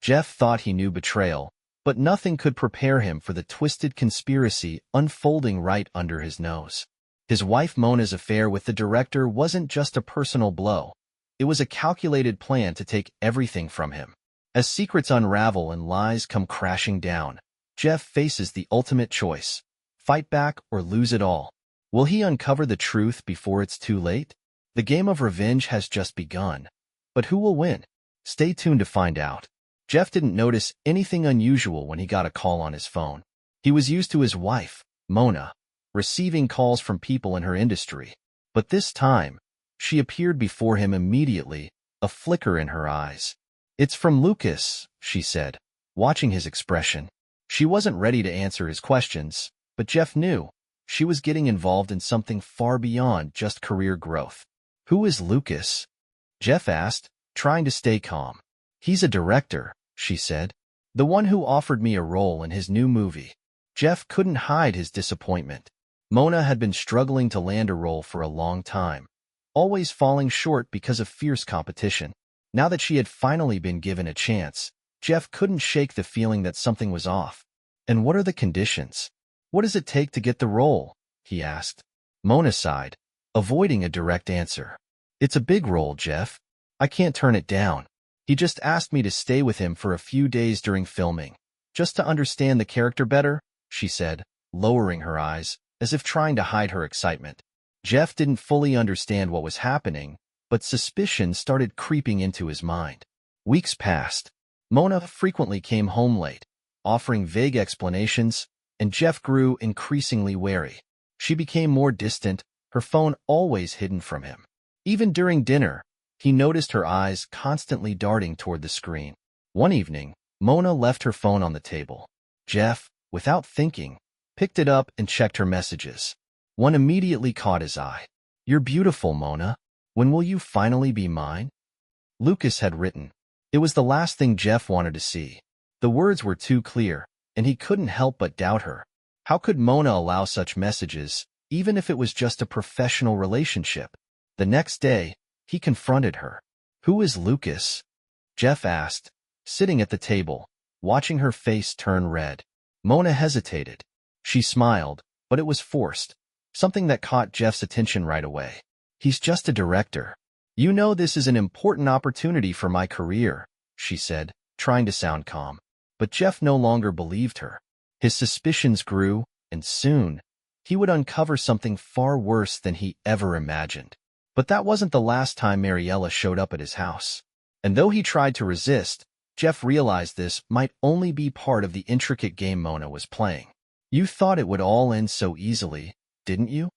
Jeff thought he knew betrayal, but nothing could prepare him for the twisted conspiracy unfolding right under his nose. His wife Mona's affair with the director wasn't just a personal blow. It was a calculated plan to take everything from him. As secrets unravel and lies come crashing down, Jeff faces the ultimate choice: fight back or lose it all. Will he uncover the truth before it's too late? The game of revenge has just begun. But who will win? Stay tuned to find out. Jeff didn't notice anything unusual when he got a call on his phone. He was used to his wife, Mona, receiving calls from people in her industry. But this time, she appeared before him immediately, a flicker in her eyes. "It's from Lucas," she said, watching his expression. She wasn't ready to answer his questions, but Jeff knew she was getting involved in something far beyond just career growth. "Who is Lucas?" Jeff asked, trying to stay calm. "He's a director," she said. "The one who offered me a role in his new movie." Jeff couldn't hide his disappointment. Mona had been struggling to land a role for a long time, always falling short because of fierce competition. Now that she had finally been given a chance, Jeff couldn't shake the feeling that something was off. "And what are the conditions? What does it take to get the role?" he asked. Mona sighed, avoiding a direct answer. "It's a big role, Jeff. I can't turn it down. He just asked me to stay with him for a few days during filming, just to understand the character better," she said, lowering her eyes, as if trying to hide her excitement. Jeff didn't fully understand what was happening, but suspicion started creeping into his mind. Weeks passed. Mona frequently came home late, offering vague explanations, and Jeff grew increasingly wary. She became more distant, her phone always hidden from him. Even during dinner, he noticed her eyes constantly darting toward the screen. One evening, Mona left her phone on the table. Jeff, without thinking, picked it up and checked her messages. One immediately caught his eye. "You're beautiful, Mona. When will you finally be mine?" Lucas had written. It was the last thing Jeff wanted to see. The words were too clear, and he couldn't help but doubt her. How could Mona allow such messages, even if it was just a professional relationship? The next day, he confronted her. "Who is Lucas?" Jeff asked, sitting at the table, watching her face turn red. Mona hesitated. She smiled, but it was forced, something that caught Jeff's attention right away. "He's just a director. You know this is an important opportunity for my career," she said, trying to sound calm. But Jeff no longer believed her. His suspicions grew, and soon, he would uncover something far worse than he ever imagined. But that wasn't the last time Mariella showed up at his house. And though he tried to resist, Jeff realized this might only be part of the intricate game Mona was playing. "You thought it would all end so easily, didn't you?"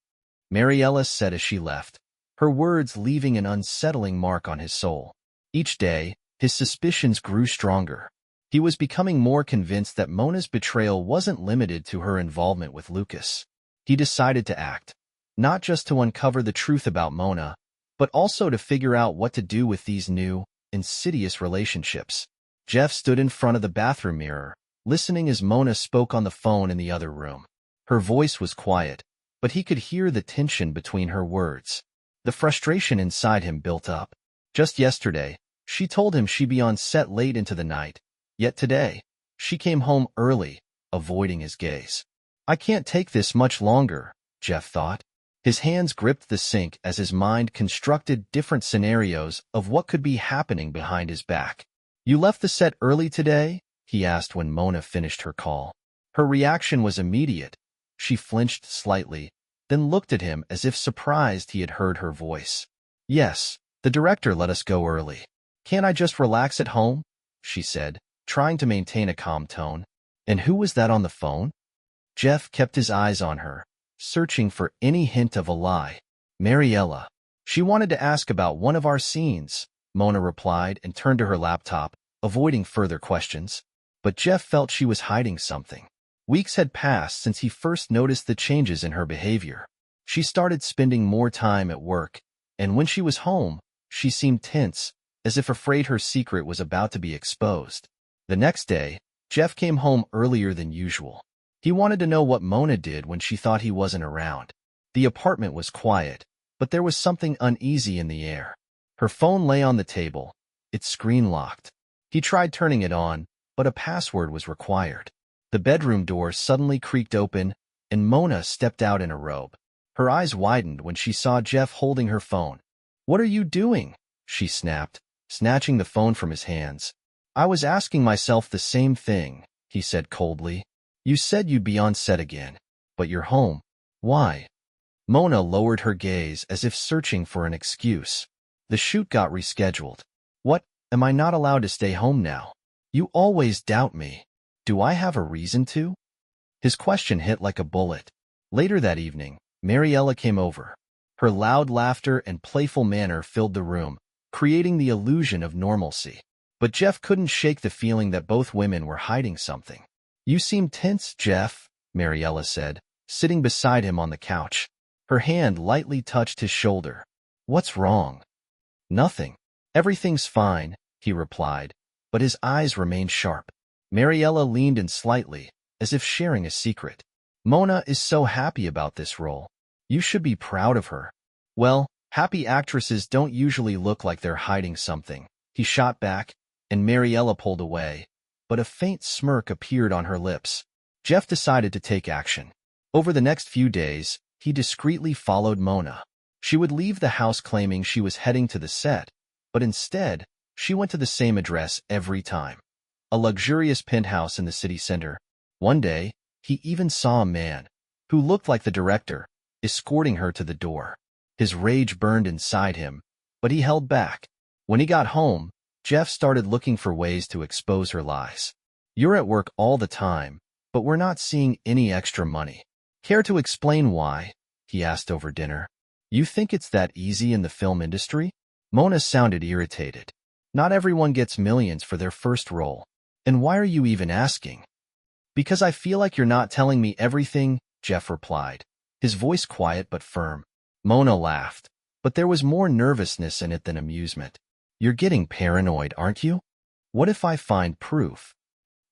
Mariella said as she left, her words leaving an unsettling mark on his soul. Each day, his suspicions grew stronger. He was becoming more convinced that Mona's betrayal wasn't limited to her involvement with Lucas. He decided to act, not just to uncover the truth about Mona, but also to figure out what to do with these new, insidious relationships. Jeff stood in front of the bathroom mirror, listening as Mona spoke on the phone in the other room. Her voice was quiet, but he could hear the tension between her words. The frustration inside him built up. Just yesterday, she told him she'd be on set late into the night, yet today, she came home early, avoiding his gaze. "I can't take this much longer," Jeff thought. His hands gripped the sink as his mind constructed different scenarios of what could be happening behind his back. "You left the set early today?" he asked when Mona finished her call. Her reaction was immediate. She flinched slightly, then looked at him as if surprised he had heard her voice. "Yes, the director let us go early. Can't I just relax at home?" she said, trying to maintain a calm tone. "And who was that on the phone?" Jeff kept his eyes on her, searching for any hint of a lie. "Mariella. She wanted to ask about one of our scenes," Mona replied and turned to her laptop, avoiding further questions. But Jeff felt she was hiding something. Weeks had passed since he first noticed the changes in her behavior. She started spending more time at work, and when she was home, she seemed tense, as if afraid her secret was about to be exposed. The next day, Jeff came home earlier than usual. He wanted to know what Mona did when she thought he wasn't around. The apartment was quiet, but there was something uneasy in the air. Her phone lay on the table, its screen locked. He tried turning it on, but a password was required. The bedroom door suddenly creaked open, and Mona stepped out in a robe. Her eyes widened when she saw Jeff holding her phone. "What are you doing?" she snapped, snatching the phone from his hands. "I was asking myself the same thing," he said coldly. "You said you'd be on set again, but you're home. Why?" Mona lowered her gaze as if searching for an excuse. "The shoot got rescheduled." "What? Am I not allowed to stay home now? You always doubt me. Do I have a reason to?" His question hit like a bullet. Later that evening, Mariella came over. Her loud laughter and playful manner filled the room, creating the illusion of normalcy. But Jeff couldn't shake the feeling that both women were hiding something. "You seem tense, Jeff," Mariella said, sitting beside him on the couch. Her hand lightly touched his shoulder. "What's wrong?" "Nothing. Everything's fine," he replied, but his eyes remained sharp. Mariella leaned in slightly, as if sharing a secret. "Mona is so happy about this role. You should be proud of her." "Well, happy actresses don't usually look like they're hiding something," he shot back, and Mariella pulled away, but a faint smirk appeared on her lips. Jeff decided to take action. Over the next few days, he discreetly followed Mona. She would leave the house claiming she was heading to the set, but instead, she went to the same address every time. A luxurious penthouse in the city center. One day, he even saw a man, who looked like the director, escorting her to the door. His rage burned inside him, but he held back. When he got home, Jeff started looking for ways to expose her lies. "You're at work all the time, but we're not seeing any extra money. Care to explain why?" he asked over dinner. "You think it's that easy in the film industry?" Mona sounded irritated. "Not everyone gets millions for their first role. And why are you even asking?" "Because I feel like you're not telling me everything," Jeff replied, his voice quiet but firm. Mona laughed, but there was more nervousness in it than amusement. "You're getting paranoid, aren't you? What if I find proof?"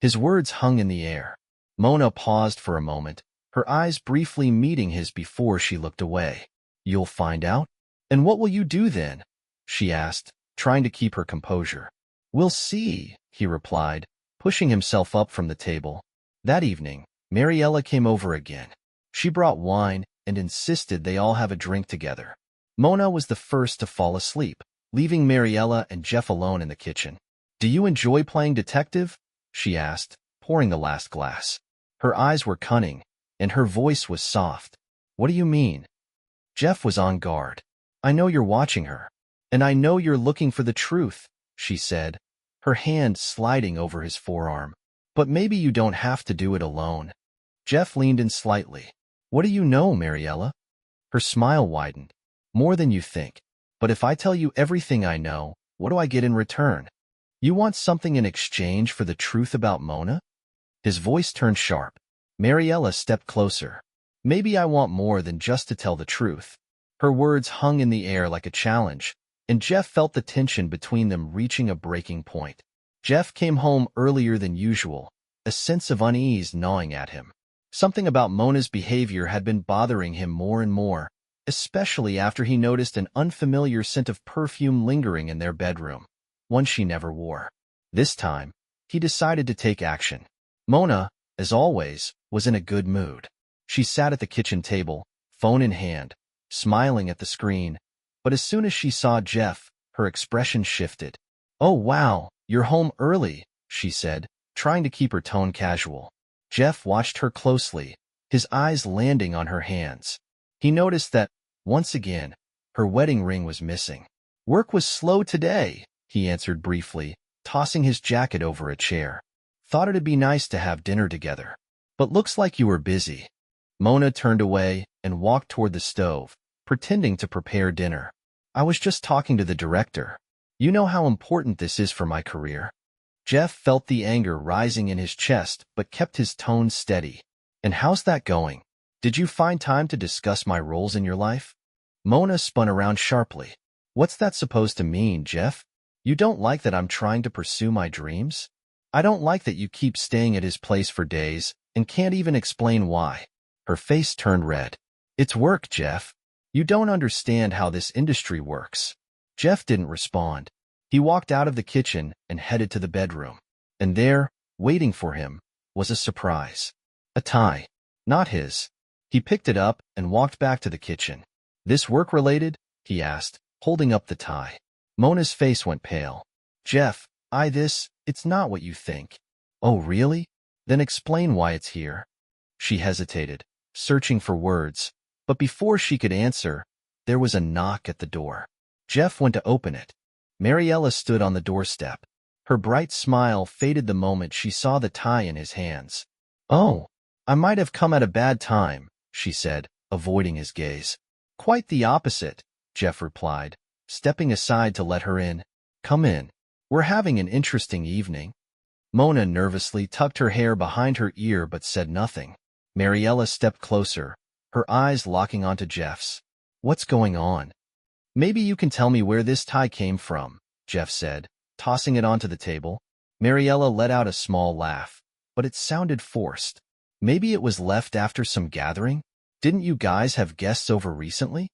His words hung in the air. Mona paused for a moment, her eyes briefly meeting his before she looked away. "You'll find out? And what will you do then?" she asked, trying to keep her composure. "We'll see," he replied, pushing himself up from the table. That evening, Mariella came over again. She brought wine and insisted they all have a drink together. Mona was the first to fall asleep, leaving Mariella and Jeff alone in the kitchen. "Do you enjoy playing detective?" she asked, pouring the last glass. Her eyes were cunning, and her voice was soft. "What do you mean?" Jeff was on guard. "I know you're watching her, and I know you're looking for the truth," she said, her hand sliding over his forearm. "But maybe you don't have to do it alone." Jeff leaned in slightly. "What do you know, Mariella?" Her smile widened. "More than you think. But if I tell you everything I know, what do I get in return? You want something in exchange for the truth about Mona?" His voice turned sharp. Mariella stepped closer. "Maybe I want more than just to tell the truth." Her words hung in the air like a challenge, and Jeff felt the tension between them reaching a breaking point. Jeff came home earlier than usual, a sense of unease gnawing at him. Something about Mona's behavior had been bothering him more and more, especially after he noticed an unfamiliar scent of perfume lingering in their bedroom, one she never wore. This time, he decided to take action. Mona, as always, was in a good mood. She sat at the kitchen table, phone in hand, smiling at the screen, but as soon as she saw Jeff, her expression shifted. "Oh wow, you're home early," she said, trying to keep her tone casual. Jeff watched her closely, his eyes landing on her hands. He noticed that, once again, her wedding ring was missing. "Work was slow today," he answered briefly, tossing his jacket over a chair. "Thought it'd be nice to have dinner together. But looks like you were busy." Mona turned away and walked toward the stove, pretending to prepare dinner. "I was just talking to the director. You know how important this is for my career." Jeff felt the anger rising in his chest but kept his tone steady. "And how's that going? Did you find time to discuss my roles in your life?" Mona spun around sharply. "What's that supposed to mean, Jeff? You don't like that I'm trying to pursue my dreams? I don't like that you keep staying at his place for days and can't even explain why." Her face turned red. "It's work, Jeff. You don't understand how this industry works." Jeff didn't respond. He walked out of the kitchen and headed to the bedroom. And there, waiting for him, was a surprise. A tie. Not his. He picked it up and walked back to the kitchen. "This work-related?" he asked, holding up the tie. Mona's face went pale. "Jeff, it's not what you think." "Oh, really? Then explain why it's here." She hesitated, searching for words, but before she could answer, there was a knock at the door. Jeff went to open it. Mariella stood on the doorstep. Her bright smile faded the moment she saw the tie in his hands. "Oh, I might have come at a bad time," she said, avoiding his gaze. "Quite the opposite," Jeff replied, stepping aside to let her in. "Come in. We're having an interesting evening." Mona nervously tucked her hair behind her ear but said nothing. Mariella stepped closer, her eyes locking onto Jeff's. "What's going on?" "Maybe you can tell me where this tie came from," Jeff said, tossing it onto the table. Mariella let out a small laugh, but it sounded forced. "Maybe it was left after some gathering? Didn't you guys have guests over recently?"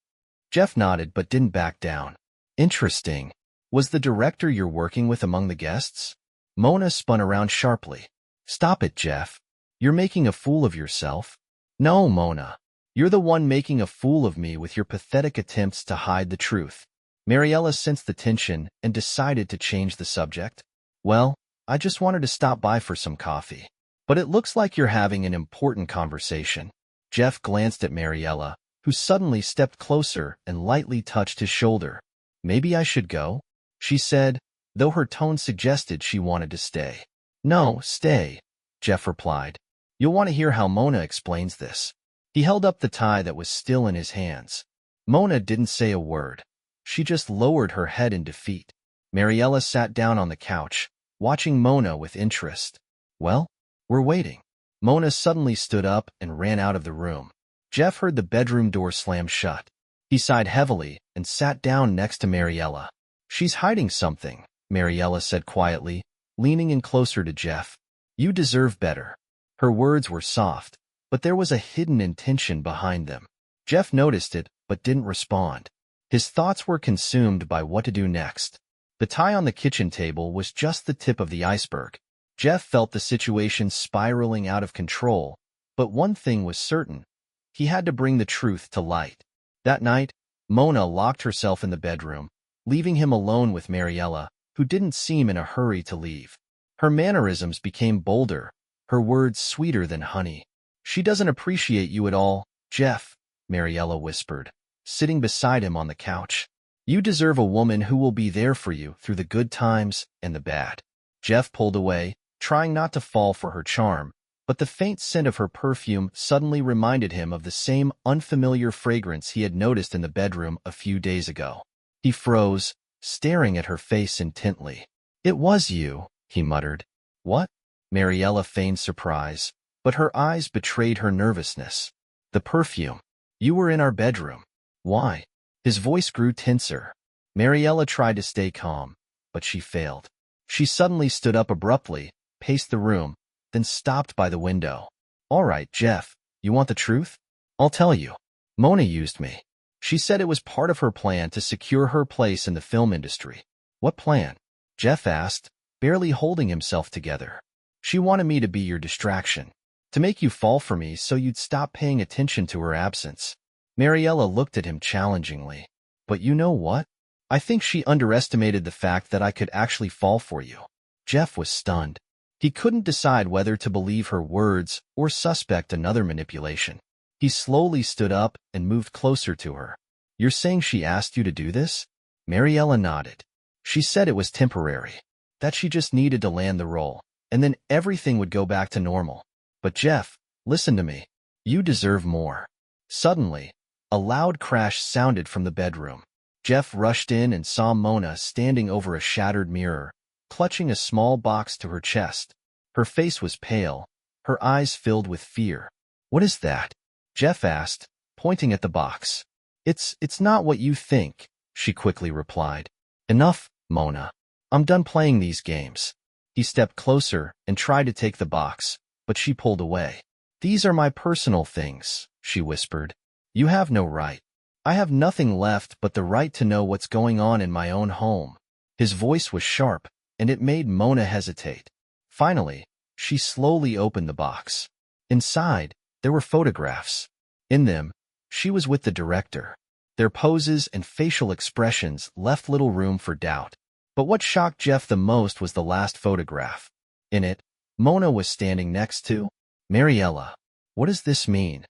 Jeff nodded but didn't back down. "Interesting. Was the director you're working with among the guests?" Mona spun around sharply. "Stop it, Jeff. You're making a fool of yourself." "No, Mona. You're the one making a fool of me with your pathetic attempts to hide the truth." Mariella sensed the tension and decided to change the subject. "Well, I just wanted to stop by for some coffee. But it looks like you're having an important conversation." Jeff glanced at Mariella, who suddenly stepped closer and lightly touched his shoulder. "Maybe I should go?" she said, though her tone suggested she wanted to stay. "No, stay," Jeff replied. "You'll want to hear how Mona explains this." He held up the tie that was still in his hands. Mona didn't say a word. She just lowered her head in defeat. Mariella sat down on the couch, watching Mona with interest. "Well, we're waiting." Mona suddenly stood up and ran out of the room. Jeff heard the bedroom door slam shut. He sighed heavily and sat down next to Mariella. "She's hiding something," Mariella said quietly, leaning in closer to Jeff. "You deserve better." Her words were soft, but there was a hidden intention behind them. Jeff noticed it, but didn't respond. His thoughts were consumed by what to do next. The tie on the kitchen table was just the tip of the iceberg. Jeff felt the situation spiraling out of control, but one thing was certain. He had to bring the truth to light. That night, Mona locked herself in the bedroom, leaving him alone with Mariella, who didn't seem in a hurry to leave. Her mannerisms became bolder, her words sweeter than honey. "She doesn't appreciate you at all, Jeff," Mariella whispered, sitting beside him on the couch. "You deserve a woman who will be there for you through the good times and the bad." Jeff pulled away, trying not to fall for her charm, but the faint scent of her perfume suddenly reminded him of the same unfamiliar fragrance he had noticed in the bedroom a few days ago. He froze, staring at her face intently. "It was you," he muttered. "What?" Mariella feigned surprise, but her eyes betrayed her nervousness. "The perfume. You were in our bedroom." "Why?" His voice grew tenser. Mariella tried to stay calm, but she failed. She suddenly stood up abruptly, paced the room, then stopped by the window. "All right, Jeff, you want the truth? I'll tell you. Mona used me. She said it was part of her plan to secure her place in the film industry." "What plan?" Jeff asked, barely holding himself together. "She wanted me to be your distraction, to make you fall for me so you'd stop paying attention to her absence." Mariella looked at him challengingly. "But you know what? I think she underestimated the fact that I could actually fall for you." Jeff was stunned. He couldn't decide whether to believe her words or suspect another manipulation. He slowly stood up and moved closer to her. "You're saying she asked you to do this?" Mariella nodded. "She said it was temporary, that she just needed to land the role, and then everything would go back to normal. But Jeff, listen to me. You deserve more." Suddenly, a loud crash sounded from the bedroom. Jeff rushed in and saw Mona standing over a shattered mirror, clutching a small box to her chest. Her face was pale, her eyes filled with fear. "What is that?" Jeff asked, pointing at the box. It's not what you think," she quickly replied. "Enough, Mona. I'm done playing these games." He stepped closer and tried to take the box, but she pulled away. "These are my personal things," she whispered. "You have no right. I have nothing left but the right to know what's going on in my own home." His voice was sharp, and it made Mona hesitate. Finally, she slowly opened the box. Inside, there were photographs. In them, she was with the director. Their poses and facial expressions left little room for doubt. But what shocked Jeff the most was the last photograph. In it, Mona was standing next to Mariella. What does this mean?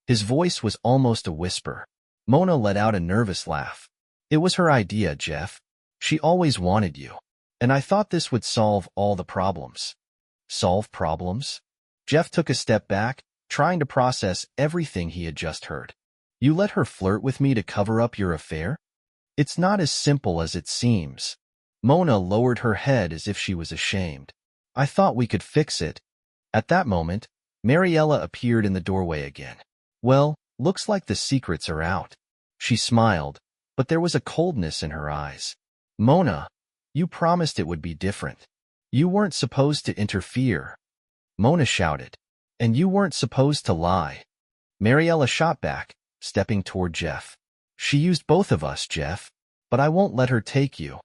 His voice was almost a whisper. Mona let out a nervous laugh. It was her idea, Jeff. She always wanted you. And I thought this would solve all the problems. Solve problems? Jeff took a step back, trying to process everything he had just heard. You let her flirt with me to cover up your affair? It's not as simple as it seems. Mona lowered her head as if she was ashamed. I thought we could fix it. At that moment, Mariella appeared in the doorway again. Well, looks like the secrets are out. She smiled, but there was a coldness in her eyes. Mona, you promised it would be different. You weren't supposed to interfere. Mona shouted. And you weren't supposed to lie. Mariella shot back, stepping toward Jeff. She used both of us, Jeff. But I won't let her take you.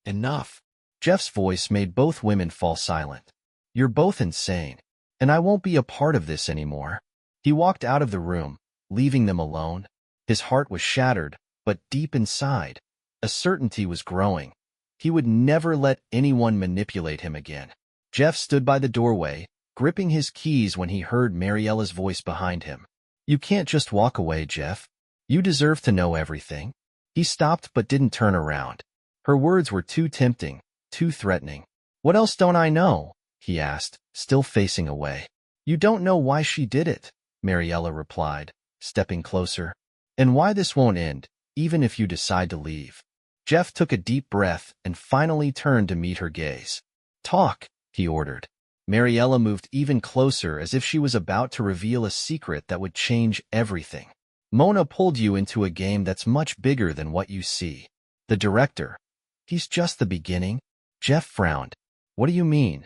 Enough. Jeff's voice made both women fall silent. You're both insane. And I won't be a part of this anymore. He walked out of the room, leaving them alone. His heart was shattered, but deep inside, a certainty was growing. He would never let anyone manipulate him again. Jeff stood by the doorway, gripping his keys when he heard Mariella's voice behind him. You can't just walk away, Jeff. You deserve to know everything. He stopped but didn't turn around. Her words were too tempting, too threatening. What else don't I know? He asked, still facing away. You don't know why she did it, Mariella replied, stepping closer. And why this won't end, even if you decide to leave. Jeff took a deep breath and finally turned to meet her gaze. Talk, he ordered. Mariella moved even closer as if she was about to reveal a secret that would change everything. Mona pulled you into a game that's much bigger than what you see. The director. He's just the beginning. Jeff frowned. What do you mean?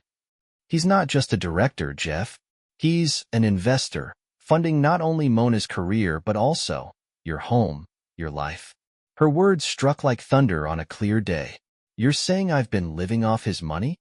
He's not just a director, Jeff. He's an investor, funding not only Mona's career but also your home, your life. Her words struck like thunder on a clear day. You're saying I've been living off his money?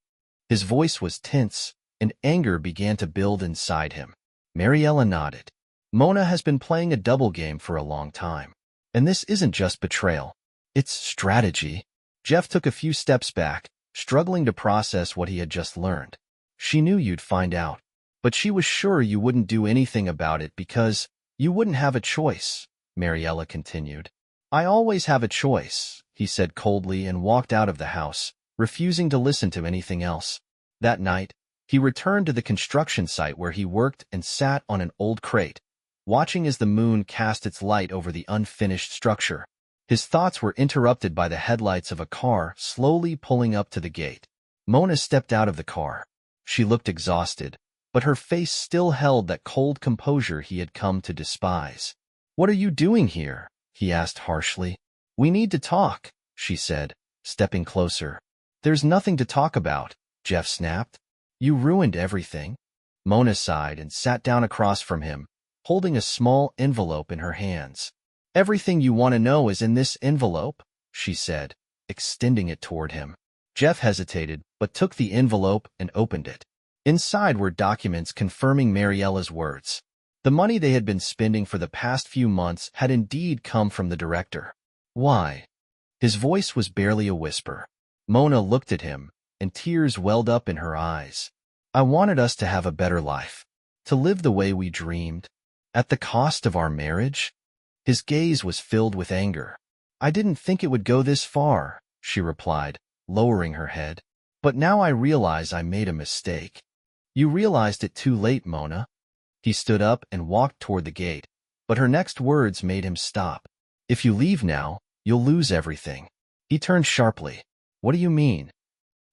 His voice was tense, and anger began to build inside him. Mariella nodded. Mona has been playing a double game for a long time. And this isn't just betrayal. It's strategy. Jeff took a few steps back, struggling to process what he had just learned. She knew you'd find out, but she was sure you wouldn't do anything about it because you wouldn't have a choice, Mariella continued. I always have a choice, he said coldly and walked out of the house, refusing to listen to anything else. That night, he returned to the construction site where he worked and sat on an old crate, watching as the moon cast its light over the unfinished structure. His thoughts were interrupted by the headlights of a car slowly pulling up to the gate. Mona stepped out of the car. She looked exhausted, but her face still held that cold composure he had come to despise. What are you doing here? He asked harshly. We need to talk, she said, stepping closer. There's nothing to talk about, Jeff snapped. You ruined everything. Mona sighed and sat down across from him, holding a small envelope in her hands. Everything you want to know is in this envelope, she said, extending it toward him. Jeff hesitated, but took the envelope and opened it. Inside were documents confirming Mariella's words. The money they had been spending for the past few months had indeed come from the director. Why? His voice was barely a whisper. Mona looked at him, and tears welled up in her eyes. I wanted us to have a better life, to live the way we dreamed, at the cost of our marriage. His gaze was filled with anger. I didn't think it would go this far, she replied, lowering her head. But now I realize I made a mistake. You realized it too late, Mona. He stood up and walked toward the gate, but her next words made him stop. If you leave now, you'll lose everything. He turned sharply. What do you mean?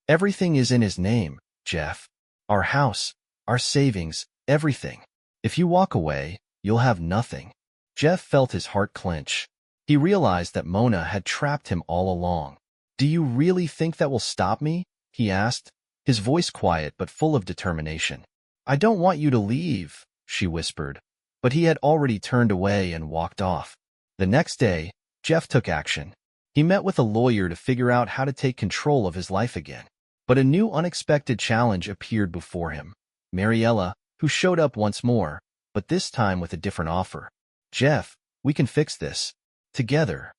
Everything is in his name, Jeff. Our house, our savings, everything. If you walk away, you'll have nothing. Jeff felt his heart clench. He realized that Mona had trapped him all along. Do you really think that will stop me? He asked, his voice quiet but full of determination. I don't want you to leave, she whispered, but he had already turned away and walked off. The next day, Jeff took action. He met with a lawyer to figure out how to take control of his life again. But a new unexpected challenge appeared before him. Mariella, who showed up once more, but this time with a different offer. "Jeff, we can fix this. Together."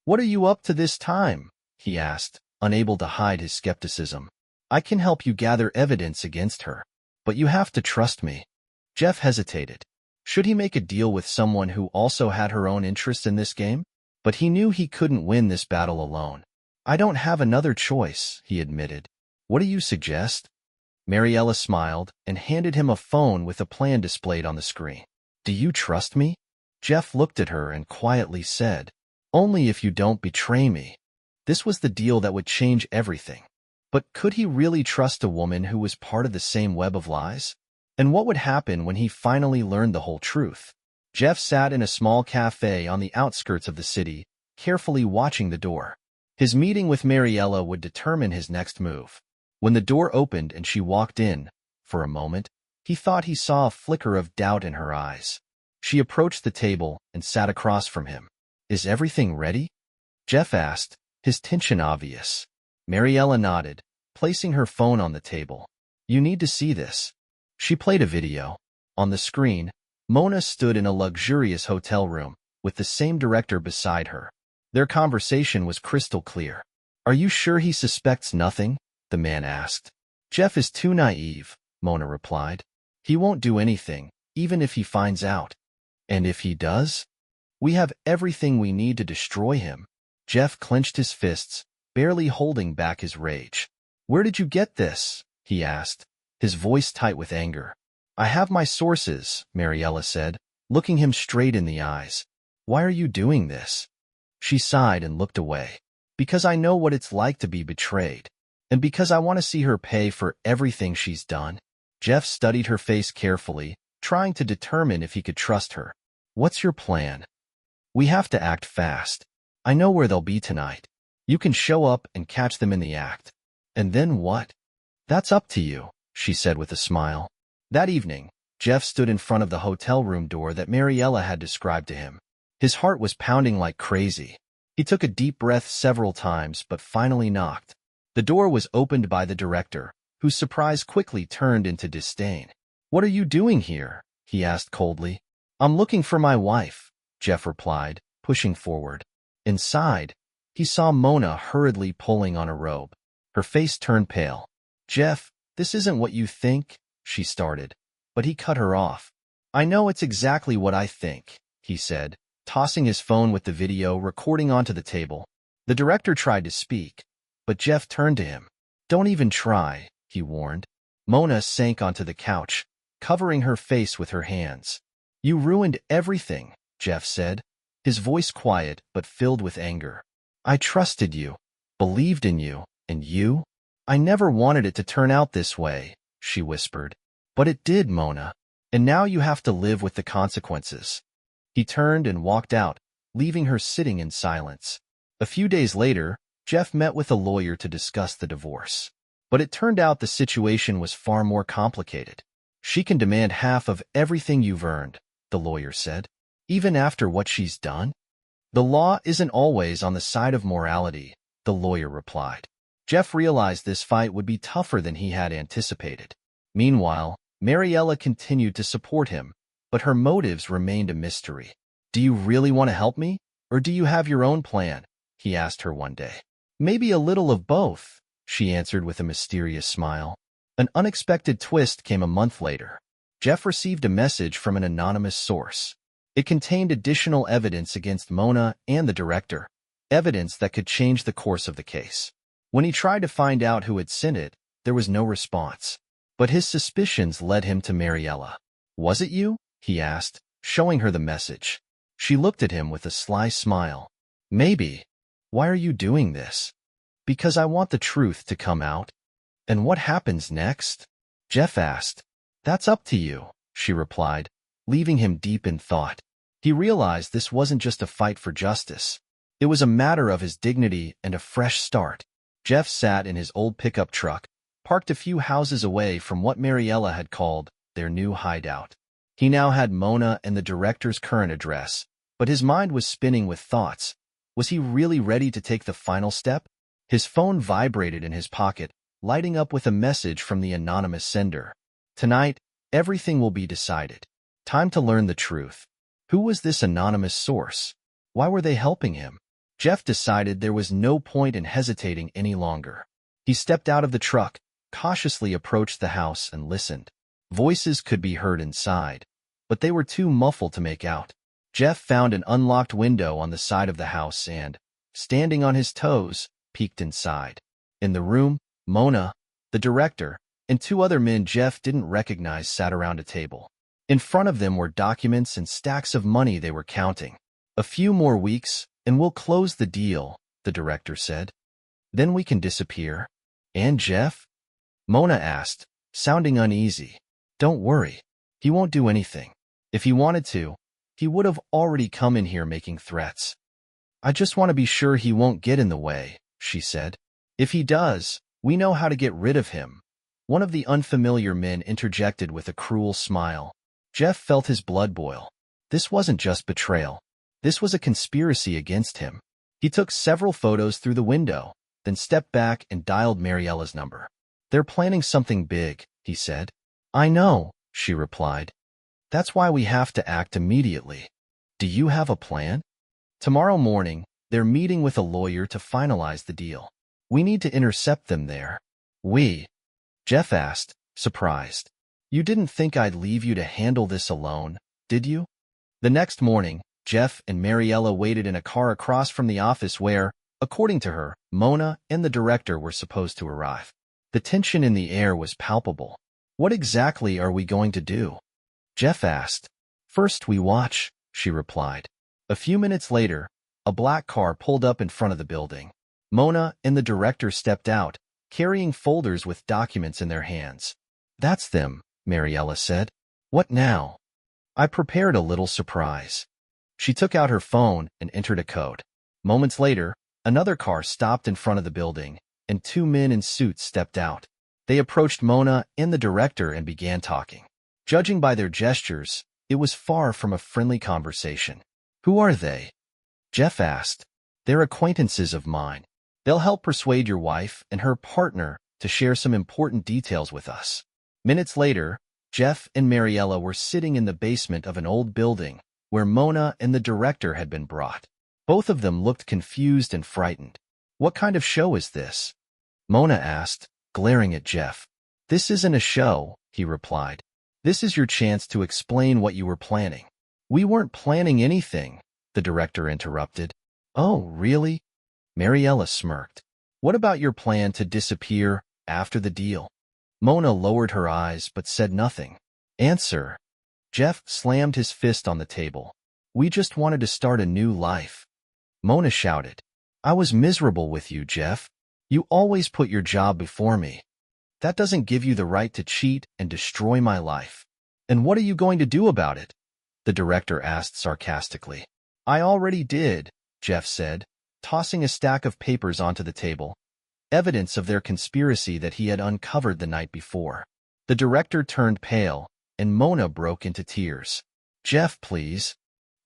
"What are you up to this time?" he asked, unable to hide his skepticism. "I can help you gather evidence against her. But you have to trust me." Jeff hesitated. Should he make a deal with someone who also had her own interest in this game? But he knew he couldn't win this battle alone. "I don't have another choice," he admitted. "What do you suggest?" Mariella smiled and handed him a phone with a plan displayed on the screen. "Do you trust me?" Jeff looked at her and quietly said, "Only if you don't betray me." This was the deal that would change everything. But could he really trust a woman who was part of the same web of lies? And what would happen when he finally learned the whole truth? Jeff sat in a small cafe on the outskirts of the city, carefully watching the door. His meeting with Mariella would determine his next move. When the door opened and she walked in, for a moment, he thought he saw a flicker of doubt in her eyes. She approached the table and sat across from him. "Is everything ready?" Jeff asked, his tension obvious. Mariella nodded, placing her phone on the table. "You need to see this." She played a video. On the screen, Mona stood in a luxurious hotel room, with the same director beside her. Their conversation was crystal clear. "Are you sure he suspects nothing?" the man asked. "Jeff is too naive," Mona replied. "He won't do anything, even if he finds out." "And if he does?" "We have everything we need to destroy him." Jeff clenched his fists, barely holding back his rage. "Where did you get this?" he asked, his voice tight with anger. "I have my sources," Mariella said, looking him straight in the eyes. "Why are you doing this?" She sighed and looked away. "Because I know what it's like to be betrayed. And because I want to see her pay for everything she's done." Jeff studied her face carefully, trying to determine if he could trust her. "What's your plan?" "We have to act fast. I know where they'll be tonight. You can show up and catch them in the act." "And then what?" "That's up to you," she said with a smile. That evening, Jeff stood in front of the hotel room door that Mariella had described to him. His heart was pounding like crazy. He took a deep breath several times but finally knocked. The door was opened by the director, whose surprise quickly turned into disdain. "What are you doing here?" he asked coldly. "I'm looking for my wife," Jeff replied, pushing forward. Inside, he saw Mona hurriedly pulling on a robe. Her face turned pale. "Jeff, this isn't what you think," she started, but he cut her off. "I know it's exactly what I think," he said, tossing his phone with the video recording onto the table. The director tried to speak, but Jeff turned to him. "Don't even try," he warned. Mona sank onto the couch, covering her face with her hands. "You ruined everything," Jeff said, his voice quiet but filled with anger. "I trusted you, believed in you, and you? I never wanted it to turn out this way," she whispered. "But it did, Mona, and now you have to live with the consequences." He turned and walked out, leaving her sitting in silence. A few days later, Jeff met with a lawyer to discuss the divorce. But it turned out the situation was far more complicated. "She can demand half of everything you've earned," the lawyer said. "Even after what she's done?" "The law isn't always on the side of morality," the lawyer replied. Jeff realized this fight would be tougher than he had anticipated. Meanwhile, Mariella continued to support him, but her motives remained a mystery. "Do you really want to help me, or do you have your own plan?" he asked her one day. "Maybe a little of both," she answered with a mysterious smile. An unexpected twist came a month later. Jeff received a message from an anonymous source. It contained additional evidence against Mona and the director, evidence that could change the course of the case. When he tried to find out who had sent it, there was no response. But his suspicions led him to Mariella. "Was it you?" he asked, showing her the message. She looked at him with a sly smile. "Maybe. Why are you doing this?" "Because I want the truth to come out." "And what happens next?" Jeff asked. "That's up to you," she replied, leaving him deep in thought. He realized this wasn't just a fight for justice. It was a matter of his dignity and a fresh start. Jeff sat in his old pickup truck, parked a few houses away from what Mariella had called their new hideout. He now had Mona and the director's current address, but his mind was spinning with thoughts. Was he really ready to take the final step? His phone vibrated in his pocket, lighting up with a message from the anonymous sender. Tonight, everything will be decided. Time to learn the truth. Who was this anonymous source? Why were they helping him? Jeff decided there was no point in hesitating any longer. He stepped out of the truck, cautiously approached the house, and listened. Voices could be heard inside, but they were too muffled to make out. Jeff found an unlocked window on the side of the house and, standing on his toes, peeked inside. In the room, Mona, the director, and two other men Jeff didn't recognize sat around a table. In front of them were documents and stacks of money they were counting. "A few more weeks, and we'll close the deal," the director said. "Then we can disappear." "And Jeff?" Mona asked, sounding uneasy. "Don't worry. He won't do anything. If he wanted to, he would have already come in here making threats. I just want to be sure he won't get in the way," she said. "If he does, we know how to get rid of him." One of the unfamiliar men interjected with a cruel smile. Jeff felt his blood boil. This wasn't just betrayal. This was a conspiracy against him. He took several photos through the window, then stepped back and dialed Mariella's number. "They're planning something big," he said. "I know," she replied. "That's why we have to act immediately. Do you have a plan?" "Tomorrow morning, they're meeting with a lawyer to finalize the deal. We need to intercept them there." "We?" Jeff asked, surprised. "You didn't think I'd leave you to handle this alone, did you?" The next morning, Jeff and Mariella waited in a car across from the office where, according to her, Mona and the director were supposed to arrive. The tension in the air was palpable. "What exactly are we going to do?" Jeff asked. "First we watch," she replied. A few minutes later, a black car pulled up in front of the building. Mona and the director stepped out, carrying folders with documents in their hands. "That's them," Mariella said. "What now?" "I prepared a little surprise." She took out her phone and entered a code. Moments later, another car stopped in front of the building, and two men in suits stepped out. They approached Mona and the director and began talking. Judging by their gestures, it was far from a friendly conversation. "Who are they?" Jeff asked. "They're acquaintances of mine. They'll help persuade your wife and her partner to share some important details with us." Minutes later, Jeff and Mariella were sitting in the basement of an old building where Mona and the director had been brought. Both of them looked confused and frightened. "What kind of show is this?" Mona asked, glaring at Jeff. "This isn't a show," he replied. "This is your chance to explain what you were planning." "We weren't planning anything," the director interrupted. "Oh, really?" Mariella smirked. "What about your plan to disappear after the deal?" Mona lowered her eyes but said nothing. "Answer." Jeff slammed his fist on the table. "We just wanted to start a new life." Mona shouted. "I was miserable with you, Jeff. You always put your job before me. That doesn't give you the right to cheat and destroy my life." "And what are you going to do about it?" the director asked sarcastically. "I already did," Jeff said, tossing a stack of papers onto the table, evidence of their conspiracy that he had uncovered the night before. The director turned pale, and Mona broke into tears. "Jeff, please."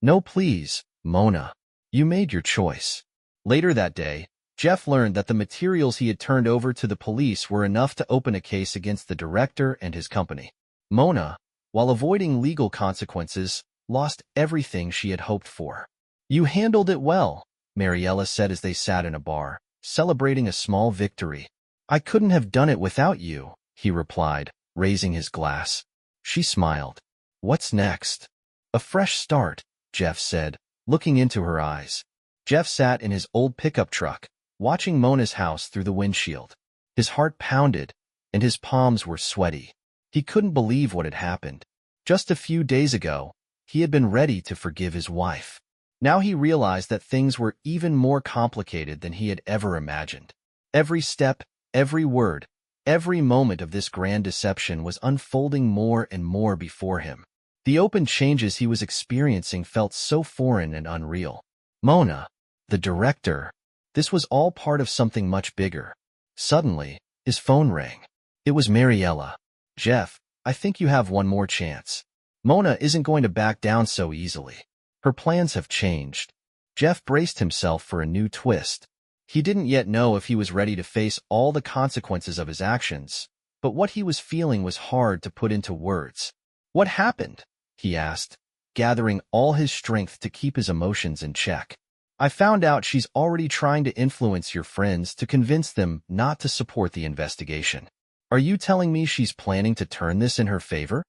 "No, please, Mona. You made your choice." Later that day, Jeff learned that the materials he had turned over to the police were enough to open a case against the director and his company. Mona, while avoiding legal consequences, lost everything she had hoped for. "You handled it well," Mariella said as they sat in a bar, celebrating a small victory. "I couldn't have done it without you," he replied, raising his glass. She smiled. "What's next?" "A fresh start," Jeff said, looking into her eyes. Jeff sat in his old pickup truck, watching Mona's house through the windshield. His heart pounded, and his palms were sweaty. He couldn't believe what had happened. Just a few days ago, he had been ready to forgive his wife. Now he realized that things were even more complicated than he had ever imagined. Every step, every word, every moment of this grand deception was unfolding more and more before him. The open changes he was experiencing felt so foreign and unreal. Mona, the director, this was all part of something much bigger. Suddenly, his phone rang. It was Mariella. "Jeff, I think you have one more chance. Mona isn't going to back down so easily. Her plans have changed." Jeff braced himself for a new twist. He didn't yet know if he was ready to face all the consequences of his actions, but what he was feeling was hard to put into words. "What happened?" he asked, gathering all his strength to keep his emotions in check. "I found out she's already trying to influence your friends to convince them not to support the investigation. Are you telling me she's planning to turn this in her favor?"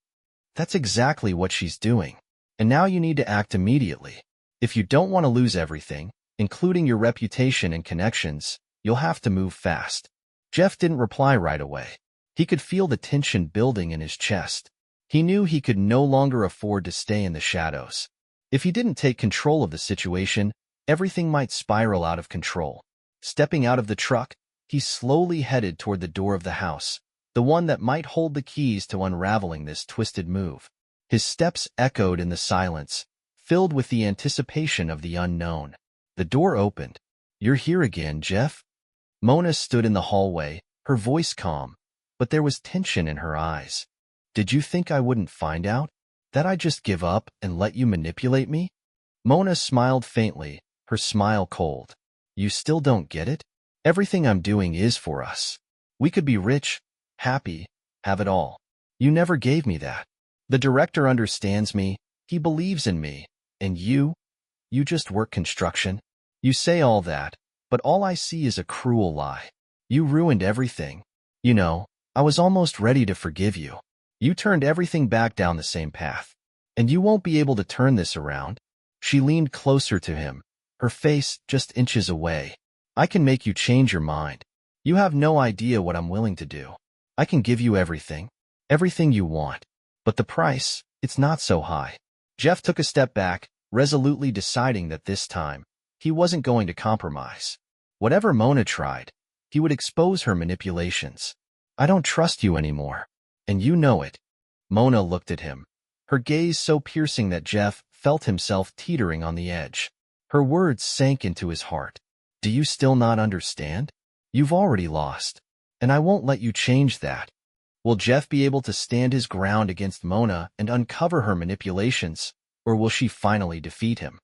"That's exactly what she's doing. And now you need to act immediately. If you don't want to lose everything, including your reputation and connections, you'll have to move fast." Jeff didn't reply right away. He could feel the tension building in his chest. He knew he could no longer afford to stay in the shadows. If he didn't take control of the situation, everything might spiral out of control. Stepping out of the truck, he slowly headed toward the door of the house, the one that might hold the keys to unraveling this twisted move. His steps echoed in the silence, filled with the anticipation of the unknown. The door opened. "You're here again, Jeff?" Mona stood in the hallway, her voice calm, but there was tension in her eyes. "Did you think I wouldn't find out? That I'd just give up and let you manipulate me?" Mona smiled faintly, her smile cold. "You still don't get it? Everything I'm doing is for us. We could be rich, happy, have it all. You never gave me that. The director understands me, he believes in me, and you just work construction. You say all that, but all I see is a cruel lie. You ruined everything. You know, I was almost ready to forgive you. You turned everything back down the same path. And you won't be able to turn this around." She leaned closer to him, her face just inches away. "I can make you change your mind. You have no idea what I'm willing to do. I can give you everything. Everything you want. But the price, it's not so high." Jeff took a step back, resolutely deciding that this time, he wasn't going to compromise. Whatever Mona tried, he would expose her manipulations. "I don't trust you anymore. And you know it." Mona looked at him, her gaze so piercing that Jeff felt himself teetering on the edge. Her words sank into his heart. "Do you still not understand? You've already lost, and I won't let you change that." Will Jeff be able to stand his ground against Mona and uncover her manipulations, or will she finally defeat him?